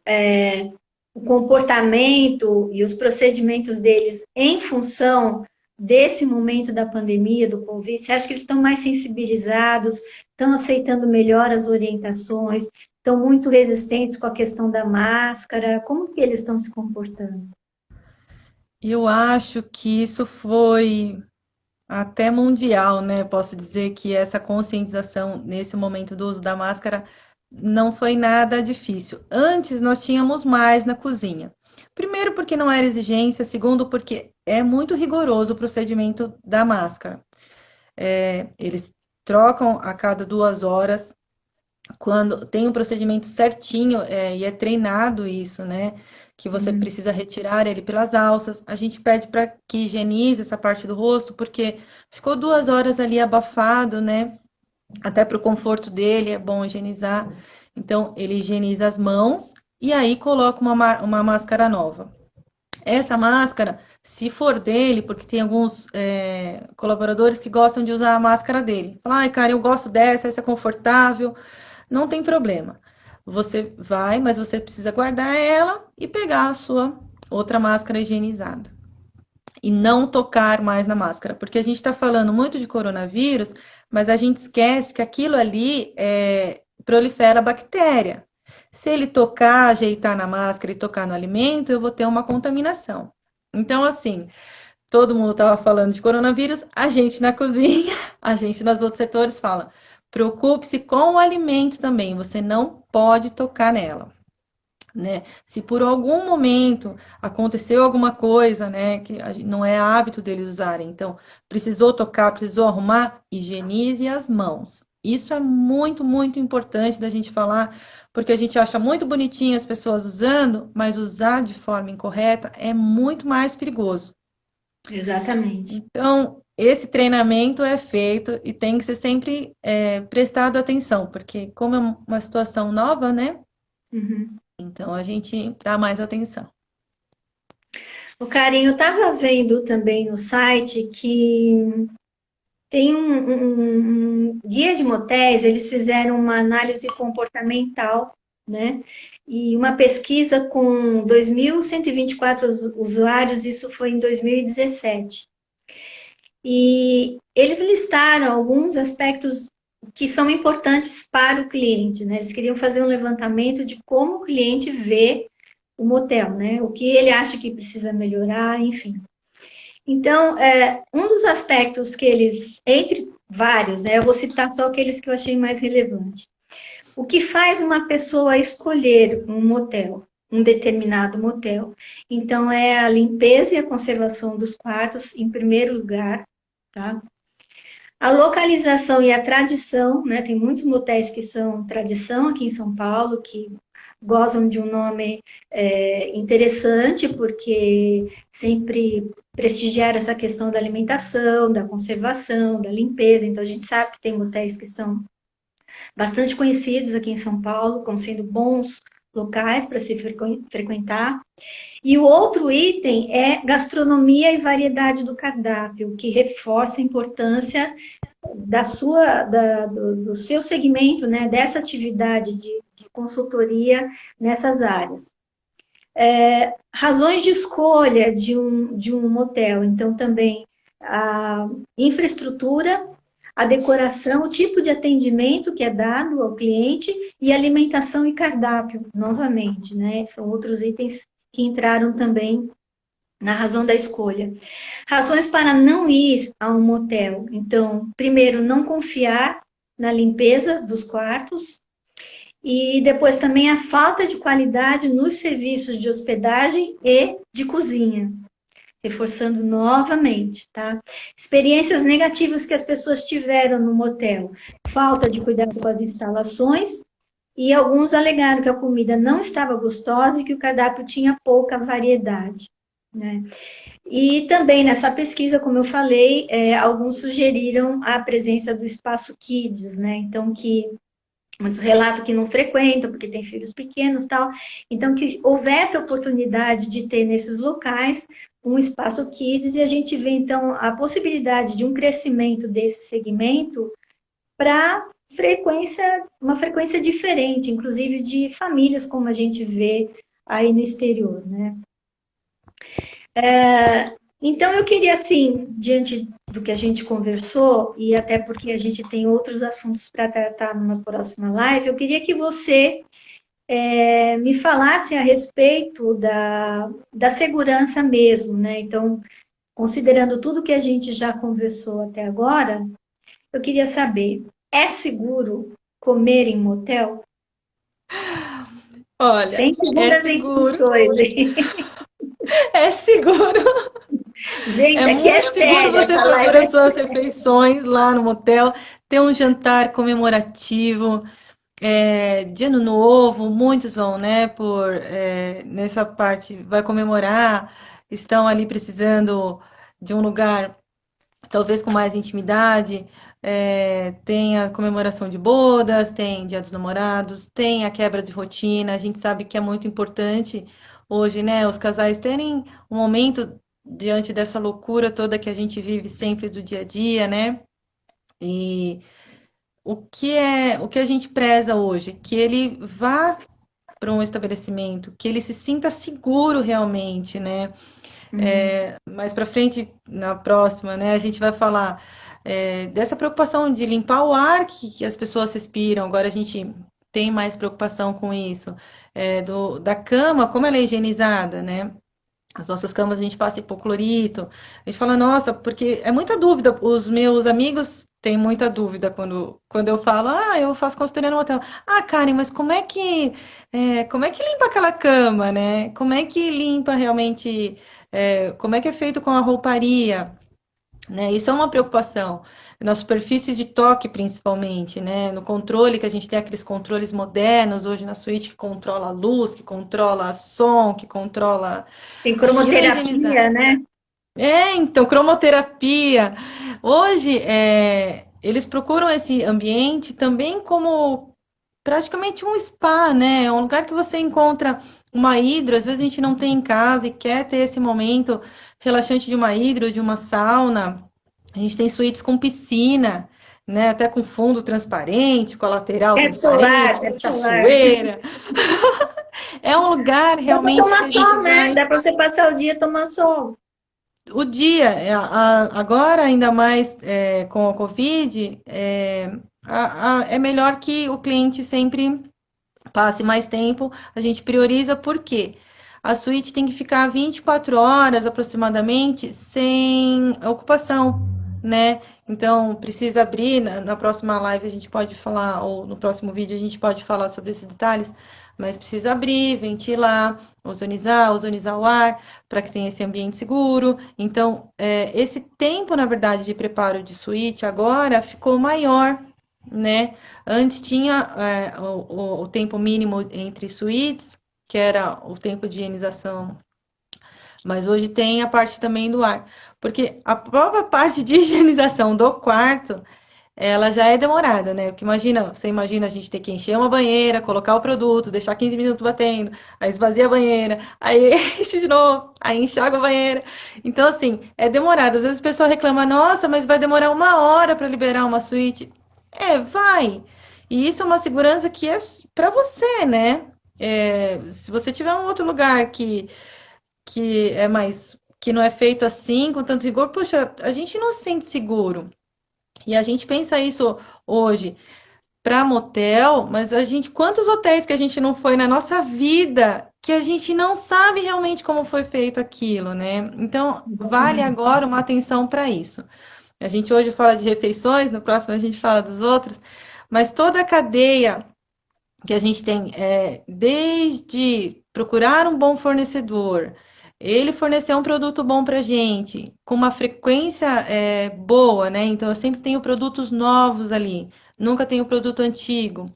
o comportamento e os procedimentos deles em função desse momento da pandemia, do Covid? Você acha que eles estão mais sensibilizados, estão aceitando melhor as orientações, estão muito resistentes com a questão da máscara? Como que eles estão se comportando? Eu acho que isso foi até mundial, né? Posso dizer que essa conscientização nesse momento do uso da máscara não foi nada difícil. Antes nós tínhamos mais na cozinha. Primeiro, porque não era exigência, segundo, porque é muito rigoroso o procedimento da máscara. Eles trocam a cada 2 horas, quando tem um procedimento certinho, e é treinado isso, né? Que você Uhum. precisa retirar ele pelas alças. A gente pede para que higienize essa parte do rosto, porque ficou 2 horas ali abafado, né? Até para o conforto dele é bom higienizar. Então, ele higieniza as mãos e aí coloca uma máscara nova. Essa máscara, se for dele, porque tem alguns colaboradores que gostam de usar a máscara dele. Fala, ai, cara, eu gosto dessa, essa é confortável. Não tem problema. Você vai, mas você precisa guardar ela e pegar a sua outra máscara higienizada. E não tocar mais na máscara, porque a gente está falando muito de coronavírus, mas a gente esquece que aquilo ali prolifera bactéria. Se ele tocar, ajeitar na máscara e tocar no alimento, eu vou ter uma contaminação. Então, assim, todo mundo estava falando de coronavírus, a gente na cozinha, a gente nos outros setores fala: preocupe-se com o alimento também, você não pode tocar nela. Né? Se por algum momento aconteceu alguma coisa, né, que não é hábito deles usarem, então precisou tocar, precisou arrumar, higienize as mãos. Isso é muito, muito importante da gente falar, porque a gente acha muito bonitinho as pessoas usando, mas usar de forma incorreta é muito mais perigoso. Exatamente. Então, esse treinamento é feito e tem que ser sempre prestado atenção, porque como é uma situação nova, né? Uhum. Então a gente dá mais atenção. O Carinho, eu estava vendo também no site que tem um guia de motéis, eles fizeram uma análise comportamental, né? E uma pesquisa com 2.124 usuários, isso foi em 2017. E eles listaram alguns aspectos que são importantes para o cliente, né? Eles queriam fazer um levantamento de como o cliente vê o motel, né? O que ele acha que precisa melhorar, enfim. Então, um dos aspectos que eles, entre vários, né? Eu vou citar só aqueles que eu achei mais relevante. O que faz uma pessoa escolher um motel, um determinado motel? Então, é a limpeza e a conservação dos quartos, em primeiro lugar, tá? A localização e a tradição, né? Tem muitos motéis que são tradição aqui em São Paulo, que gozam de um nome interessante, porque sempre prestigiar essa questão da alimentação, da conservação, da limpeza. Então, a gente sabe que tem motéis que são bastante conhecidos aqui em São Paulo, como sendo bons locais para se frequentar. E o outro item é gastronomia e variedade do cardápio, que reforça a importância do seu segmento, né, dessa atividade de consultoria nessas áreas. Razões de escolha de um motel, então também a infraestrutura, a decoração, o tipo de atendimento que é dado ao cliente e alimentação e cardápio, novamente, né? São outros itens que entraram também na razão da escolha. Razões para não ir a um motel. Então, primeiro, não confiar na limpeza dos quartos, e depois também a falta de qualidade nos serviços de hospedagem e de cozinha. Reforçando novamente, tá? Experiências negativas que as pessoas tiveram no motel. Falta de cuidado com as instalações e alguns alegaram que a comida não estava gostosa e que o cardápio tinha pouca variedade, né? E também nessa pesquisa, como eu falei, alguns sugeriram a presença do espaço Kids, né? Então, que muitos relatam que não frequentam, porque tem filhos pequenos e tal. Então, que houvesse a oportunidade de ter nesses locais um espaço kids, e a gente vê, então, a possibilidade de um crescimento desse segmento para uma frequência diferente, inclusive de famílias, como a gente vê aí no exterior, né? Então, eu queria, assim, diante do que a gente conversou, e até porque a gente tem outros assuntos para tratar numa próxima live, eu queria que você me falasse a respeito da segurança mesmo, né? Então, considerando tudo que a gente já conversou até agora, eu queria saber, é seguro comer em motel? Olha, Sem é segundas seguro, intenções, hein? é seguro. É Gente, aqui é muito seguro sério, você essa fazer live é as suas séria. refeições lá no motel, ter um jantar comemorativo, de Ano Novo, muitos vão, né, nessa parte, vai comemorar, estão ali precisando de um lugar talvez com mais intimidade. Tem a comemoração de bodas, tem Dia dos Namorados, tem a quebra de rotina. A gente sabe que é muito importante hoje, né, os casais terem um momento diante dessa loucura toda que a gente vive sempre do dia a dia, né? E o que a gente preza hoje? Que ele vá para um estabelecimento, que ele se sinta seguro realmente, né? Uhum. Mais para frente, na próxima, né, a gente vai falar dessa preocupação de limpar o ar que as pessoas respiram. Agora a gente tem mais preocupação com isso. Da cama, como ela é higienizada, né? As nossas camas a gente passa hipoclorito. A gente fala, nossa, porque é muita dúvida. Os meus amigos têm muita dúvida quando eu falo, eu faço consultoria no hotel. Ah, Karen, mas como é que limpa aquela cama, né? Como é que limpa realmente, como é que é feito com a rouparia? Né? Isso é uma preocupação. Nas superfícies de toque, principalmente, né? No controle, que a gente tem aqueles controles modernos hoje na suíte que controla a luz, que controla som, que controla. Tem Aquilo é higienizar. cromoterapia, né? Então, cromoterapia. Hoje, eles procuram esse ambiente também como praticamente um spa, né? É um lugar que você encontra uma hidro, às vezes a gente não tem em casa e quer ter esse momento relaxante de uma hidro, de uma sauna. A gente tem suítes com piscina, né? Até com fundo transparente, com a lateral transparente, com Teto solar. cachoeira. É um lugar Dá para realmente que tomar a gente sol, né? vai Dá para você passar o dia tomando sol. o dia, agora ainda mais com a Covid, é melhor que o cliente sempre passe mais tempo. A gente prioriza porque a suíte tem que ficar 24 horas aproximadamente sem ocupação, né? Então, precisa abrir. Na próxima live a gente pode falar, ou no próximo vídeo a gente pode falar sobre esses detalhes, mas precisa abrir, ventilar, ozonizar o ar, para que tenha esse ambiente seguro. Então, esse tempo, na verdade, de preparo de suíte agora ficou maior, né? Antes tinha o tempo mínimo entre suítes, que era o tempo de higienização, mas hoje tem a parte também do ar, porque a própria parte de higienização do quarto ela já é demorada, né? Porque você imagina a gente ter que encher uma banheira, colocar o produto, deixar 15 minutos batendo, aí esvazia a banheira, aí enche de novo, aí enxaga a banheira. Então, assim, é demorado. Às vezes a pessoa reclama, nossa, mas vai demorar 1 hora para liberar uma suíte. É, vai. E isso é uma segurança que é para você, né? Se você tiver um outro lugar que é mais, que não é feito assim, com tanto rigor, poxa, a gente não se sente seguro. E a gente pensa isso hoje para motel, mas quantos hotéis que a gente não foi na nossa vida que a gente não sabe realmente como foi feito aquilo, né? Então, vale agora uma atenção para isso. A gente hoje fala de refeições, no próximo a gente fala dos outros, mas toda a cadeia que a gente tem, desde procurar um bom fornecedor, ele fornecer um produto bom para a gente, com uma frequência boa, né? Então, eu sempre tenho produtos novos ali, nunca tenho produto antigo.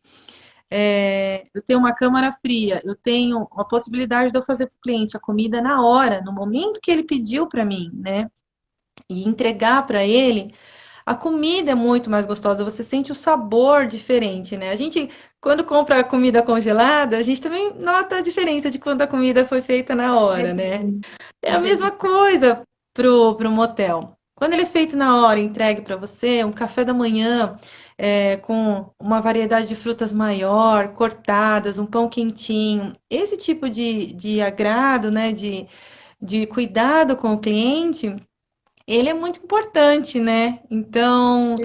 Eu tenho uma câmara fria, eu tenho a possibilidade de eu fazer para o cliente a comida na hora, no momento que ele pediu para mim, né? E entregar para ele. A comida é muito mais gostosa, você sente o sabor diferente, né? A gente, quando compra a comida congelada, a gente também nota a diferença de quando a comida foi feita na Com hora, né? certeza, É com a mesma certeza. coisa pro motel. Quando ele é feito na hora, entregue para você, um café da manhã com uma variedade de frutas maior, cortadas, um pão quentinho, esse tipo de agrado, né? De cuidado com o cliente, ele é muito importante, né? Então,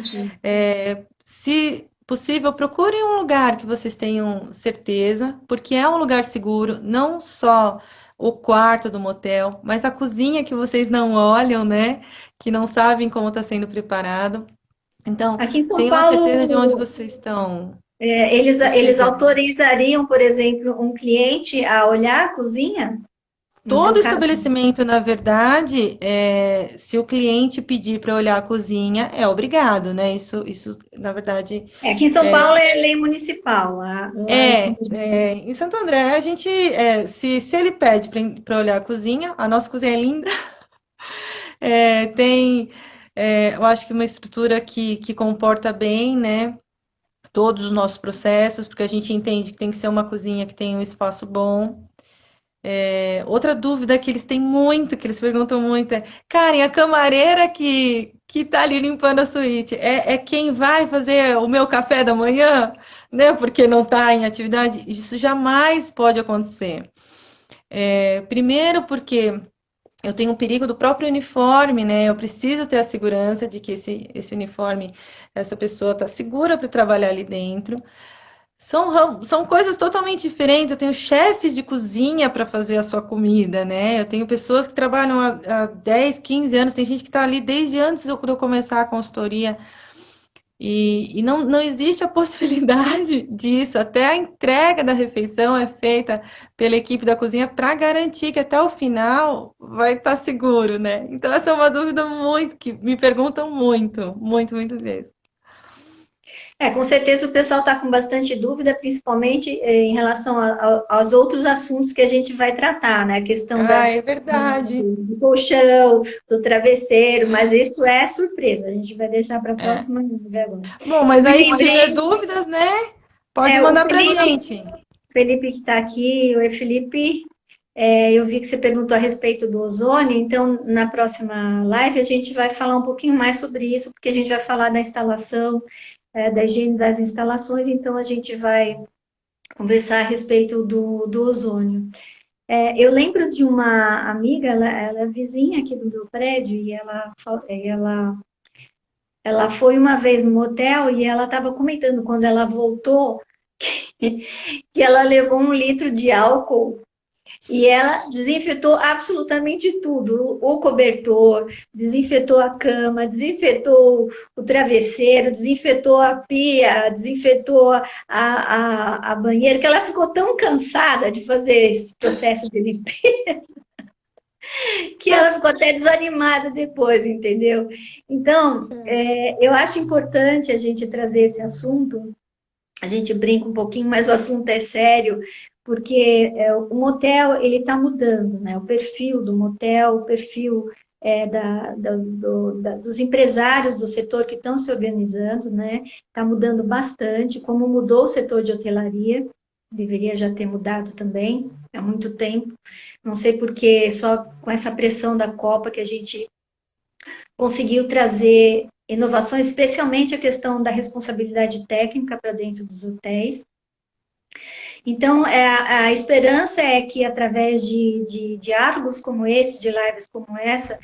se possível, procurem um lugar que vocês tenham certeza, porque é um lugar seguro, não só o quarto do motel, mas a cozinha que vocês não olham, né? Que não sabem como está sendo preparado. Então, Aqui em São tenham certeza de onde Paulo, vocês estão eles hospedando. autorizariam, por exemplo, um cliente a olhar a cozinha? No Todo meu caso, estabelecimento, na verdade, se o cliente pedir para olhar a cozinha, é obrigado, né? Isso, na verdade, aqui em São Paulo é lei municipal. Lá em São em Santo André, a gente, se ele pede para olhar a cozinha, a nossa cozinha é linda, tem, eu acho que uma estrutura que comporta bem, né? Todos os nossos processos, porque a gente entende que tem que ser uma cozinha que tenha um espaço bom. Outra dúvida que eles têm muito, que eles perguntam muito é, Karen, a camareira que tá ali limpando a suíte, é quem vai fazer o meu café da manhã, né? Porque não tá em atividade? Isso jamais pode acontecer. Primeiro porque eu tenho um perigo do próprio uniforme, né? Eu preciso ter a segurança de que esse uniforme, essa pessoa está segura para trabalhar ali dentro. São coisas totalmente diferentes. Eu tenho chefes de cozinha para fazer a sua comida, né? Eu tenho pessoas que trabalham há 10, 15 anos, tem gente que está ali desde antes de eu começar a consultoria. E não existe a possibilidade disso. Até a entrega da refeição é feita pela equipe da cozinha para garantir que até o final vai estar seguro, né? Então, essa é uma dúvida muito que me perguntam muito, muito, muito vezes. com certeza o pessoal está com bastante dúvida, principalmente em relação aos outros assuntos que a gente vai tratar, né? A questão Ah, é verdade. do colchão, do travesseiro, mas isso é surpresa, a gente vai deixar para a É. próxima live agora. Bom, Eu mas me aí se tiver lembrei, dúvidas, né? Pode o mandar pra Felipe, gente. Felipe que está aqui, oi Felipe, eu vi que você perguntou a respeito do ozônio, então na próxima live a gente vai falar um pouquinho mais sobre isso, porque a gente vai falar da instalação, da higiene das instalações, então a gente vai conversar a respeito do ozônio. Eu lembro de uma amiga, ela é vizinha aqui do meu prédio, e ela foi uma vez no motel e ela estava comentando quando ela voltou que ela levou 1 litro de álcool e ela desinfetou absolutamente tudo, o cobertor, desinfetou a cama, desinfetou o travesseiro, desinfetou a pia, desinfetou a banheira, que ela ficou tão cansada de fazer esse processo de limpeza que ela ficou até desanimada depois, entendeu? Então, eu acho importante a gente trazer esse assunto. A gente brinca um pouquinho, mas o assunto é sério, porque o motel ele está mudando, né? O perfil do motel, o perfil dos empresários do setor que estão se organizando, né? Está mudando bastante, como mudou o setor de hotelaria, deveria já ter mudado também há muito tempo. Não sei porque só com essa pressão da Copa que a gente conseguiu trazer inovações, especialmente a questão da responsabilidade técnica para dentro dos hotéis. Então, a esperança é que, através de diálogos como esse, de lives como essa,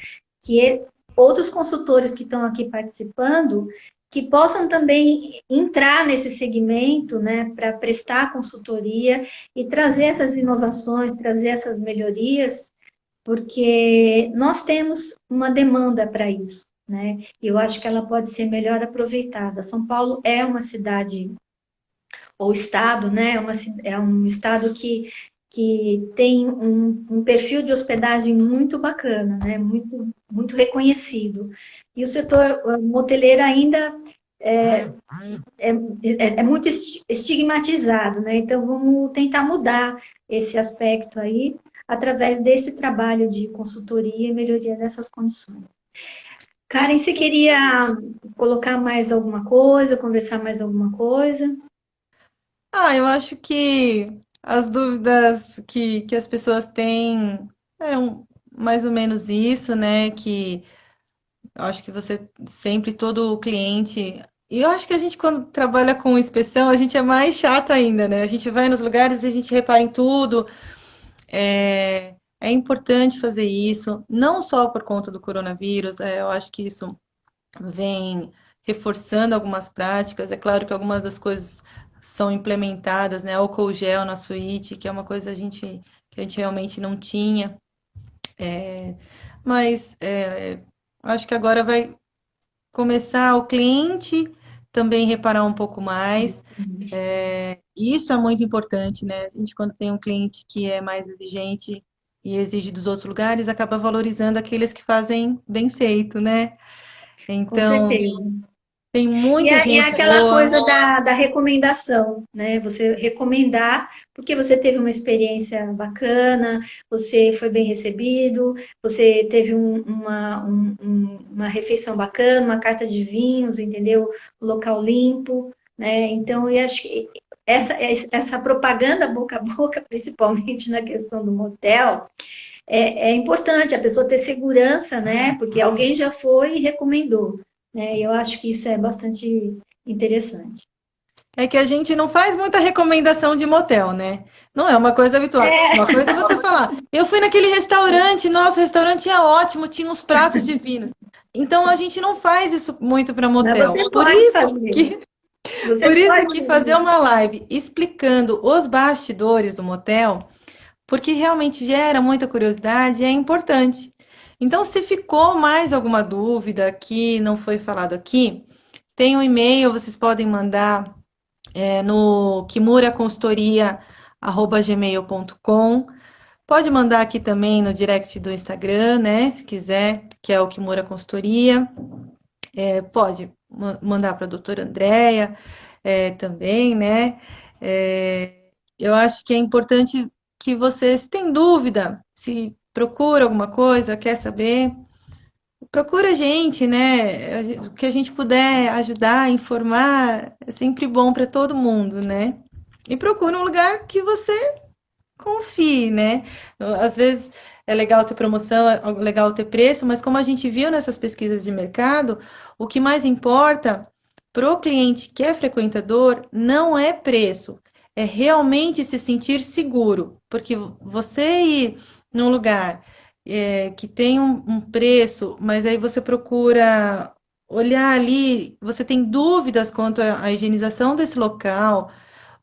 que outros consultores que estão aqui participando, que possam também entrar nesse segmento, né, para prestar consultoria e trazer essas inovações, trazer essas melhorias, porque nós temos uma demanda para isso, né? E eu acho que ela pode ser melhor aproveitada. São Paulo é uma cidade ou estado, né? É um estado que tem um perfil de hospedagem muito bacana, né? Muito reconhecido. E o setor moteleiro ainda é, é muito estigmatizado, né? Então vamos tentar mudar esse aspecto aí através desse trabalho de consultoria e melhoria dessas condições. Karen, você queria colocar mais alguma coisa, conversar mais alguma coisa? Eu acho que as dúvidas que as pessoas têm eram mais ou menos isso, né? Que eu acho que você sempre, todo cliente. E eu acho que a gente, quando trabalha com inspeção, a gente é mais chato ainda, né? A gente vai nos lugares e a gente repara em tudo. É importante fazer isso, não só por conta do coronavírus, eu acho que isso vem reforçando algumas práticas. É claro que algumas das coisas são implementadas, né? Álcool gel na suíte, que é uma coisa que a gente realmente não tinha. Mas acho que agora vai começar o cliente também reparar um pouco mais. E isso é muito importante, né? A gente, quando tem um cliente que é mais exigente e exige dos outros lugares, acaba valorizando aqueles que fazem bem feito, né? Com Então, certeza. tem E muita é gente aquela boa. coisa da recomendação, né? Você recomendar porque você teve uma experiência bacana, você foi bem recebido, você teve uma refeição bacana, uma carta de vinhos, entendeu? O local limpo, né? Então, eu acho que essa propaganda boca a boca, principalmente na questão do motel, é importante a pessoa ter segurança, né? Porque alguém já foi e recomendou, né? E eu acho que isso é bastante interessante. É que a gente não faz muita recomendação de motel, né? Não é uma coisa habitual. Uma coisa é você falar, eu fui naquele restaurante, nossa, o restaurante é ótimo, tinha uns pratos divinos. Então a gente não faz isso muito para Mas motel. você pode fazer. Você Por isso pode que fazer fazer. uma live explicando os bastidores do motel, porque realmente gera muita curiosidade e é importante. Então, se ficou mais alguma dúvida que não foi falado aqui, tem um e-mail, vocês podem mandar no kimuraconsultoria@gmail.com. Pode mandar aqui também no direct do Instagram, né? Se quiser, que é o Kimura Consultoria. Pode mandar para a doutora Andréia também, né? Eu acho que é importante que vocês têm dúvida, se procura alguma coisa, quer saber, procura a gente, né? O que a gente puder ajudar, informar, é sempre bom para todo mundo, né? E procura um lugar que você confie, né? Às vezes é legal ter promoção, é legal ter preço, mas como a gente viu nessas pesquisas de mercado, o que mais importa para o cliente que é frequentador não é preço, é realmente se sentir seguro, porque você ir num lugar que tem um preço, mas aí você procura olhar ali, você tem dúvidas quanto à higienização desse local,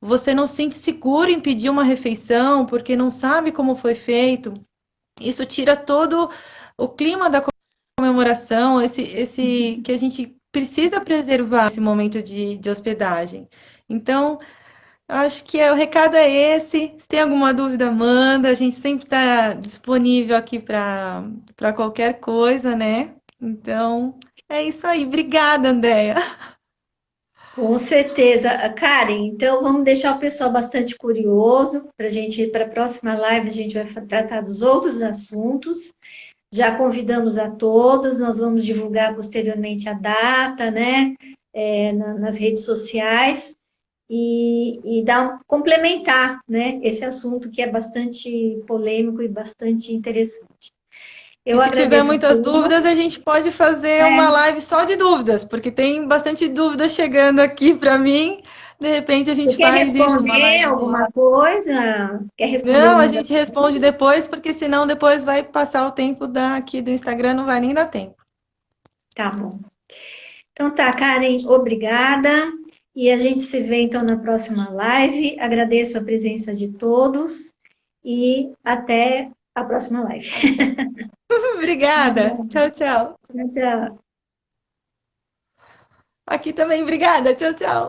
você não se sente seguro em pedir uma refeição porque não sabe como foi feito. Isso tira todo o clima da comemoração, esse que a gente precisa preservar esse momento de hospedagem. Então, acho que o recado é esse. Se tem alguma dúvida, manda. A gente sempre está disponível aqui para qualquer coisa, né? Então, é isso aí. Obrigada, Andréia. Com certeza. Karen, então vamos deixar o pessoal bastante curioso para a próxima live, a gente vai tratar dos outros assuntos. Já convidamos a todos, nós vamos divulgar posteriormente a data, né, nas redes sociais e complementar, né, esse assunto que é bastante polêmico e bastante interessante. E Eu se tiver agradeço a muitas turma. dúvidas, a gente pode fazer uma live só de dúvidas, porque tem bastante dúvidas chegando aqui para mim. De repente a Você gente quer faz isso, uma responder live de. alguma coisa? Quer responder Não, a uma das... gente responde depois, porque senão depois vai passar o tempo daqui do Instagram, não vai nem dar tempo. Tá bom. Então tá, Karen, obrigada. E a gente se vê então na próxima live. Agradeço a presença de todos e até a próxima live. Obrigada. Tchau, tchau. Tchau, tchau. Aqui também, obrigada. Tchau, tchau.